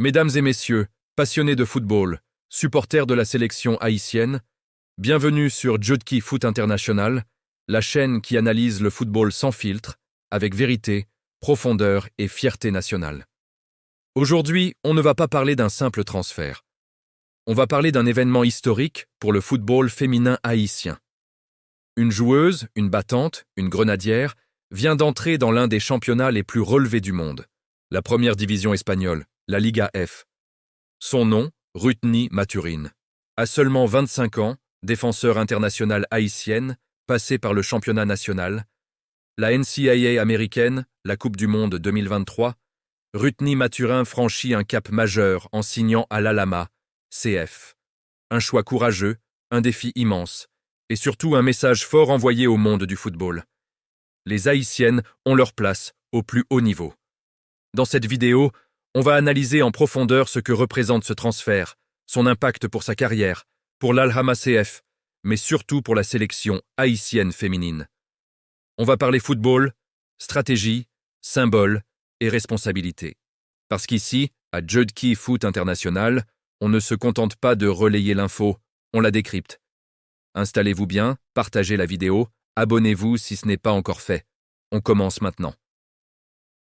Mesdames et messieurs, passionnés de football, supporters de la sélection haïtienne, bienvenue sur Jodki Foot International, la chaîne qui analyse le football sans filtre, avec vérité, profondeur et fierté nationale. Aujourd'hui, on ne va pas parler d'un simple transfert. On va parler d'un événement historique pour le football féminin haïtien. Une joueuse, une battante, une grenadière, vient d'entrer dans l'un des championnats les plus relevés du monde, la première division espagnole, la Liga F. Son nom, Rutni Maturin. À seulement 25 ans, défenseur internationale haïtienne, passée par le championnat national, la NCAA américaine, la Coupe du Monde 2023, Rutni Maturin franchit un cap majeur en signant à l'Alama, CF. Un choix courageux, un défi immense, et surtout un message fort envoyé au monde du football. Les Haïtiennes ont leur place au plus haut niveau. Dans cette vidéo, on va analyser en profondeur ce que représente ce transfert, son impact pour sa carrière, pour l'Alhama CF, mais surtout pour la sélection haïtienne féminine. On va parler football, stratégie, symbole et responsabilité. Parce qu'ici, à Jodki Foot International, on ne se contente pas de relayer l'info, on la décrypte. Installez-vous bien, partagez la vidéo, abonnez-vous si ce n'est pas encore fait. On commence maintenant.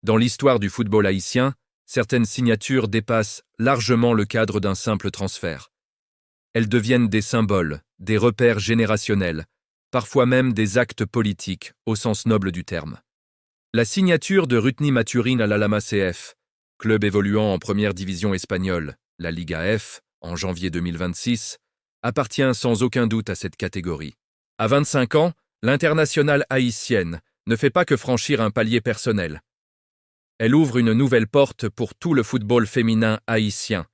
Dans l'histoire du football haïtien, certaines signatures dépassent largement le cadre d'un simple transfert. Elles deviennent des symboles, des repères générationnels, parfois même des actes politiques au sens noble du terme. La signature de Rutni Maturin à l'Alhama CF, club évoluant en première division espagnole, la Liga F, en janvier 2026, appartient sans aucun doute à cette catégorie. À 25 ans, l'internationale haïtienne ne fait pas que franchir un palier personnel. Elle ouvre une nouvelle porte pour tout le football féminin haïtien,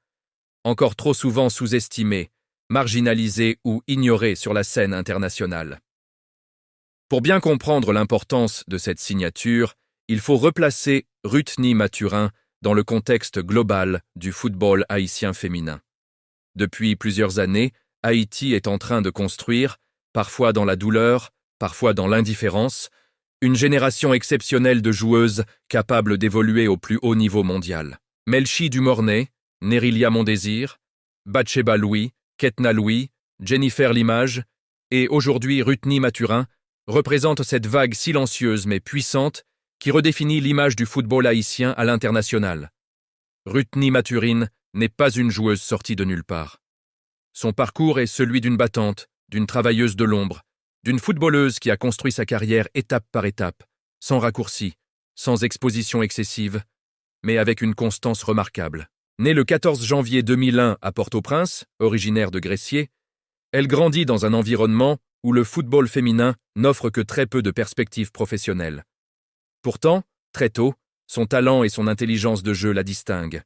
encore trop souvent sous-estimé, marginalisé ou ignoré sur la scène internationale. Pour bien comprendre l'importance de cette signature, il faut replacer Rutni Maturin dans le contexte global du football haïtien féminin. Depuis plusieurs années, Haïti est en train de construire, parfois dans la douleur, parfois dans l'indifférence, une génération exceptionnelle de joueuses capables d'évoluer au plus haut niveau mondial. Melchi Dumornay, Nerilia Mondésir, Batsheba Louis, Ketna Louis, Jennifer Limage et aujourd'hui Rutni Maturin représentent cette vague silencieuse mais puissante qui redéfinit l'image du football haïtien à l'international. Rutni Maturin n'est pas une joueuse sortie de nulle part. Son parcours est celui d'une battante, d'une travailleuse de l'ombre, d'une footballeuse qui a construit sa carrière étape par étape, sans raccourci, sans exposition excessive, mais avec une constance remarquable. Née le 14 janvier 2001 à Port-au-Prince, originaire de Gressier, elle grandit dans un environnement où le football féminin n'offre que très peu de perspectives professionnelles. Pourtant, très tôt, son talent et son intelligence de jeu la distinguent.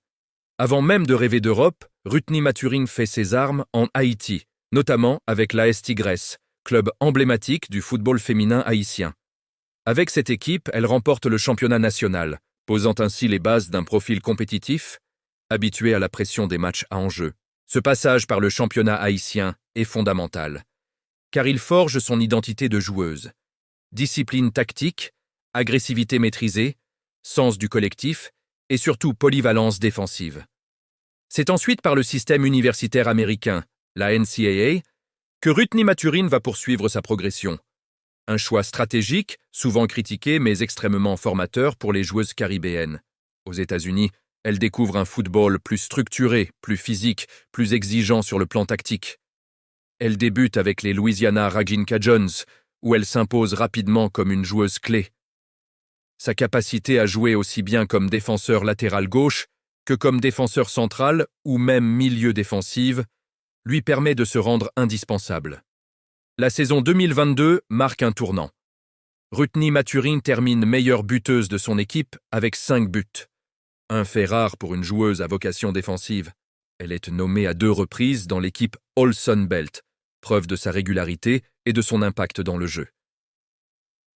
Avant même de rêver d'Europe, Rutni Maturin fait ses armes en Haïti, notamment avec l'AS Tigresse, club emblématique du football féminin haïtien. Avec cette équipe, elle remporte le championnat national, posant ainsi les bases d'un profil compétitif, habitué à la pression des matchs à enjeu. Ce passage par le championnat haïtien est fondamental, car il forge son identité de joueuse. Discipline tactique, agressivité maîtrisée, sens du collectif et surtout polyvalence défensive. C'est ensuite par le système universitaire américain, la NCAA, que Rutni Maturin va poursuivre sa progression. Un choix stratégique, souvent critiqué mais extrêmement formateur pour les joueuses caribéennes. Aux États-Unis, elle découvre un football plus structuré, plus physique, plus exigeant sur le plan tactique. Elle débute avec les Louisiana Ragin Cajuns, où elle s'impose rapidement comme une joueuse clé. Sa capacité à jouer aussi bien comme défenseur latéral gauche que comme défenseur central ou même milieu défensif lui permet de se rendre indispensable. La saison 2022 marque un tournant. Rutni Maturin termine meilleure buteuse de son équipe avec 5 buts. Un fait rare pour une joueuse à vocation défensive. Elle est nommée à 2 reprises dans l'équipe All-Sun Belt, preuve de sa régularité et de son impact dans le jeu.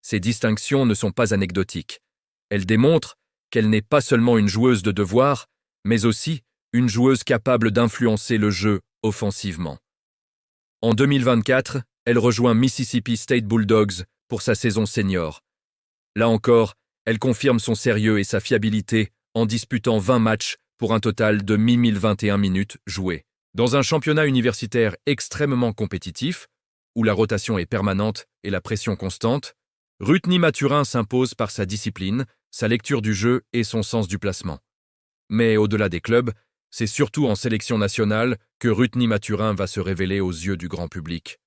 Ces distinctions ne sont pas anecdotiques. Elles démontrent qu'elle n'est pas seulement une joueuse de devoir, mais aussi une joueuse capable d'influencer le jeu offensivement. En 2024, elle rejoint Mississippi State Bulldogs pour sa saison senior. Là encore, elle confirme son sérieux et sa fiabilité en disputant 20 matchs pour un total de 1021 minutes jouées. Dans un championnat universitaire extrêmement compétitif, où la rotation est permanente et la pression constante, Rutni Mathurin s'impose par sa discipline, sa lecture du jeu et son sens du placement. Mais au-delà des clubs, c'est surtout en sélection nationale que Rutni Mathurin va se révéler aux yeux du grand public.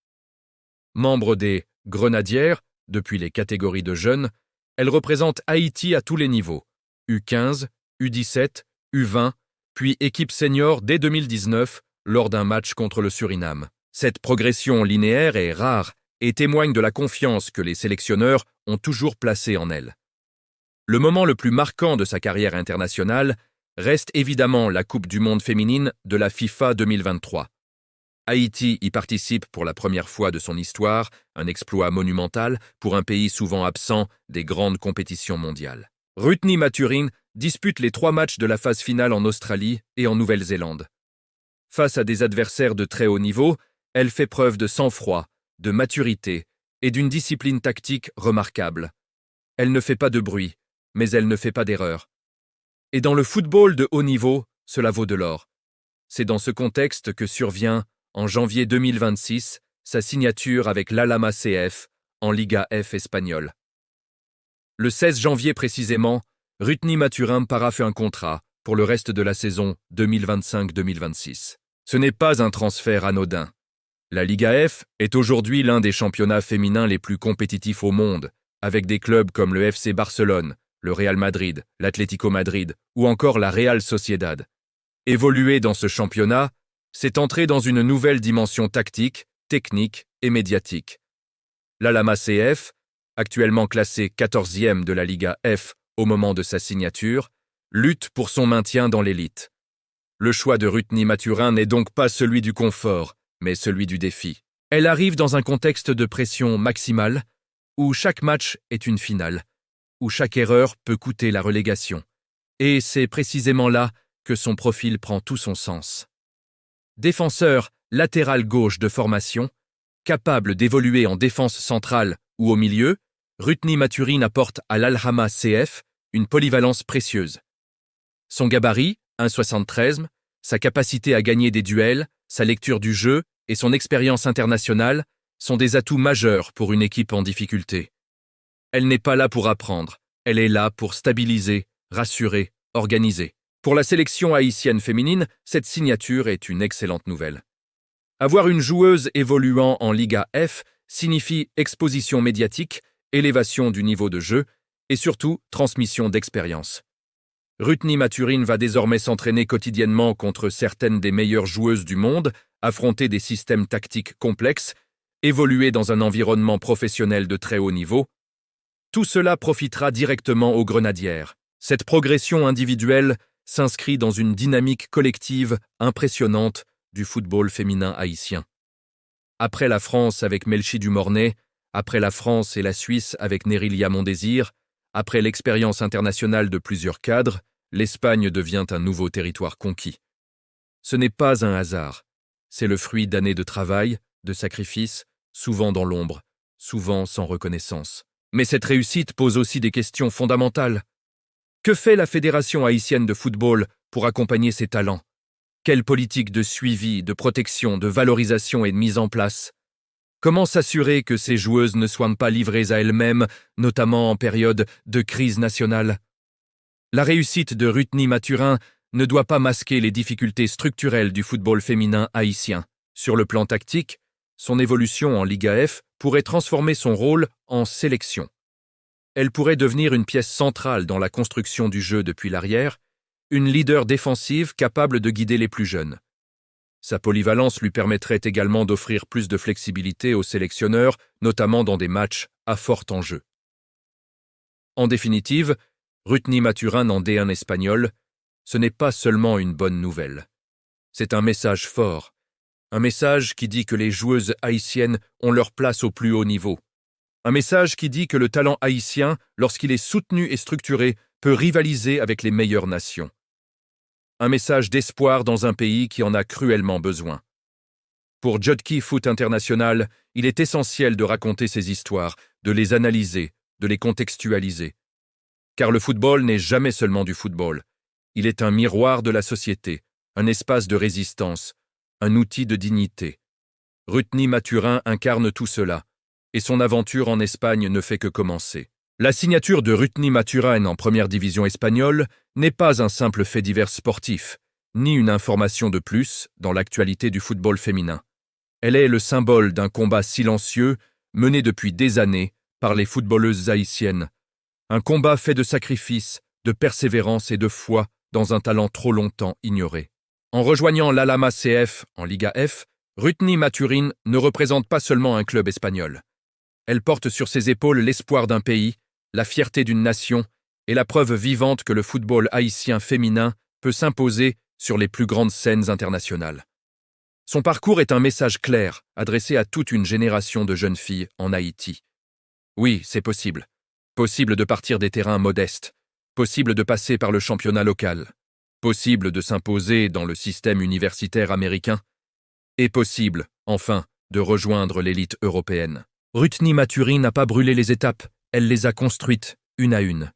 Membre des Grenadières, depuis les catégories de jeunes, elle représente Haïti à tous les niveaux, U15, U17, U20, puis équipe senior dès 2019 lors d'un match contre le Suriname. Cette progression linéaire est rare et témoigne de la confiance que les sélectionneurs ont toujours placée en elle. Le moment le plus marquant de sa carrière internationale reste évidemment la Coupe du monde féminine de la FIFA 2023. Haïti y participe pour la première fois de son histoire, un exploit monumental pour un pays souvent absent des grandes compétitions mondiales. Rutni Mathurin dispute les 3 matchs de la phase finale en Australie et en Nouvelle-Zélande. Face à des adversaires de très haut niveau, elle fait preuve de sang-froid, de maturité et d'une discipline tactique remarquable. Elle ne fait pas de bruit, mais elle ne fait pas d'erreur. Et dans le football de haut niveau, cela vaut de l'or. C'est dans ce contexte que survient, en janvier 2026, sa signature avec l'Alhama CF en Liga F espagnole. Le 16 janvier précisément, Rutni Mathurin paraffe un contrat pour le reste de la saison 2025-2026. Ce n'est pas un transfert anodin. La Liga F est aujourd'hui l'un des championnats féminins les plus compétitifs au monde, avec des clubs comme le FC Barcelone, le Real Madrid, l'Atlético Madrid ou encore la Real Sociedad. Évoluer dans ce championnat, c'est entrer dans une nouvelle dimension tactique, technique et médiatique. L'Alhama CF, actuellement classé 14e de la Liga F au moment de sa signature, lutte pour son maintien dans l'élite. Le choix de Rutni Mathurin n'est donc pas celui du confort, mais celui du défi. Elle arrive dans un contexte de pression maximale, où chaque match est une finale, où chaque erreur peut coûter la relégation. Et c'est précisément là que son profil prend tout son sens. Défenseur latéral gauche de formation, capable d'évoluer en défense centrale ou au milieu, Rutni Mathurin apporte à l'Alhama CF une polyvalence précieuse. Son gabarit, 1,73 m, sa capacité à gagner des duels, sa lecture du jeu et son expérience internationale sont des atouts majeurs pour une équipe en difficulté. Elle n'est pas là pour apprendre, elle est là pour stabiliser, rassurer, organiser. Pour la sélection haïtienne féminine, cette signature est une excellente nouvelle. Avoir une joueuse évoluant en Liga F signifie exposition médiatique, élévation du niveau de jeu et surtout transmission d'expérience. Rutni Mathurin va désormais s'entraîner quotidiennement contre certaines des meilleures joueuses du monde, affronter des systèmes tactiques complexes, évoluer dans un environnement professionnel de très haut niveau. Tout cela profitera directement aux Grenadières. Cette progression individuelle s'inscrit dans une dynamique collective impressionnante du football féminin haïtien. Après la France avec Melchi Dumornay, après la France et la Suisse avec Nerilia Mondésir, après l'expérience internationale de plusieurs cadres, l'Espagne devient un nouveau territoire conquis. Ce n'est pas un hasard, c'est le fruit d'années de travail, de sacrifices, souvent dans l'ombre, souvent sans reconnaissance. Mais cette réussite pose aussi des questions fondamentales. Que fait la Fédération haïtienne de football pour accompagner ses talents? Quelle politique de suivi, de protection, de valorisation est mise en place? Comment s'assurer que ces joueuses ne soient pas livrées à elles-mêmes, notamment en période de crise nationale? La réussite de Rutni Mathurin ne doit pas masquer les difficultés structurelles du football féminin haïtien. Sur le plan tactique, son évolution en Liga F pourrait transformer son rôle en sélection. Elle pourrait devenir une pièce centrale dans la construction du jeu depuis l'arrière, une leader défensive capable de guider les plus jeunes. Sa polyvalence lui permettrait également d'offrir plus de flexibilité aux sélectionneurs, notamment dans des matchs à fort enjeu. En définitive, Rutni Mathurin en D1 espagnol, ce n'est pas seulement une bonne nouvelle. C'est un message fort, un message qui dit que les joueuses haïtiennes ont leur place au plus haut niveau. Un message qui dit que le talent haïtien, lorsqu'il est soutenu et structuré, peut rivaliser avec les meilleures nations. Un message d'espoir dans un pays qui en a cruellement besoin. Pour Jodki Foot International, il est essentiel de raconter ces histoires, de les analyser, de les contextualiser. Car le football n'est jamais seulement du football. Il est un miroir de la société, un espace de résistance, un outil de dignité. Rutni Mathurin incarne tout cela, et son aventure en Espagne ne fait que commencer. La signature de Rutni Mathurin en première division espagnole n'est pas un simple fait divers sportif, ni une information de plus dans l'actualité du football féminin. Elle est le symbole d'un combat silencieux mené depuis des années par les footballeuses haïtiennes. Un combat fait de sacrifices, de persévérance et de foi dans un talent trop longtemps ignoré. En rejoignant l'Alhama CF en Liga F, Rutni Mathurin ne représente pas seulement un club espagnol. Elle porte sur ses épaules l'espoir d'un pays, la fierté d'une nation et la preuve vivante que le football haïtien féminin peut s'imposer sur les plus grandes scènes internationales. Son parcours est un message clair adressé à toute une génération de jeunes filles en Haïti. Oui, c'est possible. Possible de partir des terrains modestes. Possible de passer par le championnat local. Possible de s'imposer dans le système universitaire américain. Et possible, enfin, de rejoindre l'élite européenne. Rutni Mathurin n'a pas brûlé les étapes, elle les a construites, une à une.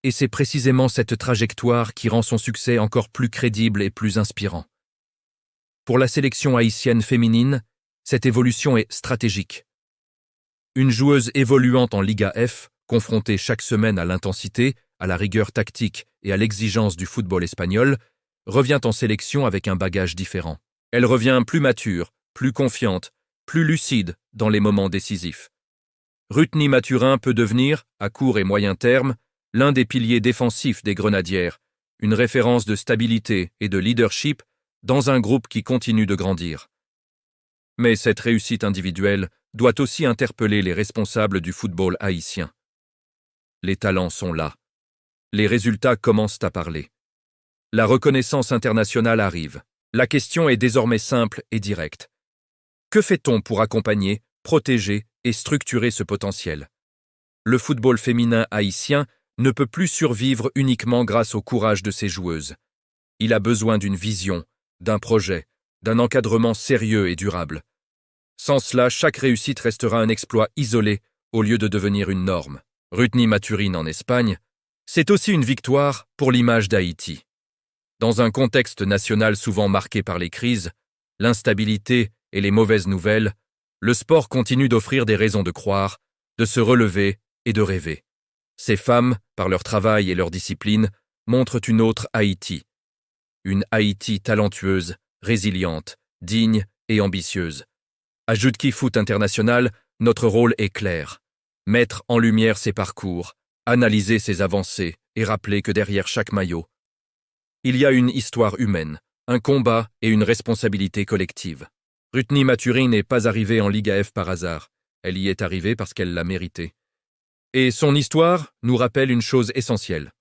Et c'est précisément cette trajectoire qui rend son succès encore plus crédible et plus inspirant. Pour la sélection haïtienne féminine, cette évolution est stratégique. Une joueuse évoluante en Liga F, confrontée chaque semaine à l'intensité, à la rigueur tactique et à l'exigence du football espagnol, revient en sélection avec un bagage différent. Elle revient plus mature, plus confiante, plus lucide dans les moments décisifs. Rutni Mathurin peut devenir, à court et moyen terme, l'un des piliers défensifs des Grenadières, une référence de stabilité et de leadership dans un groupe qui continue de grandir. Mais cette réussite individuelle doit aussi interpeller les responsables du football haïtien. Les talents sont là. Les résultats commencent à parler. La reconnaissance internationale arrive. La question est désormais simple et directe. Que fait-on pour accompagner, protéger et structurer ce potentiel? Le football féminin haïtien ne peut plus survivre uniquement grâce au courage de ses joueuses. Il a besoin d'une vision, d'un projet, d'un encadrement sérieux et durable. Sans cela, chaque réussite restera un exploit isolé au lieu de devenir une norme. Rutni Mathurin en Espagne, c'est aussi une victoire pour l'image d'Haïti. Dans un contexte national souvent marqué par les crises, l'instabilité et les mauvaises nouvelles, le sport continue d'offrir des raisons de croire, de se relever et de rêver. Ces femmes, par leur travail et leur discipline, montrent une autre Haïti. Une Haïti talentueuse, résiliente, digne et ambitieuse. À Judki Foot International, notre rôle est clair. Mettre en lumière ses parcours, analyser ses avancées et rappeler que derrière chaque maillot, il y a une histoire humaine, un combat et une responsabilité collective. Rutni Mathurin n'est pas arrivée en Liga F par hasard. Elle y est arrivée parce qu'elle l'a mérité. Et son histoire nous rappelle une chose essentielle.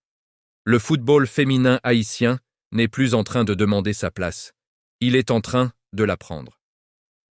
Le football féminin haïtien n'est plus en train de demander sa place. Il est en train de la prendre.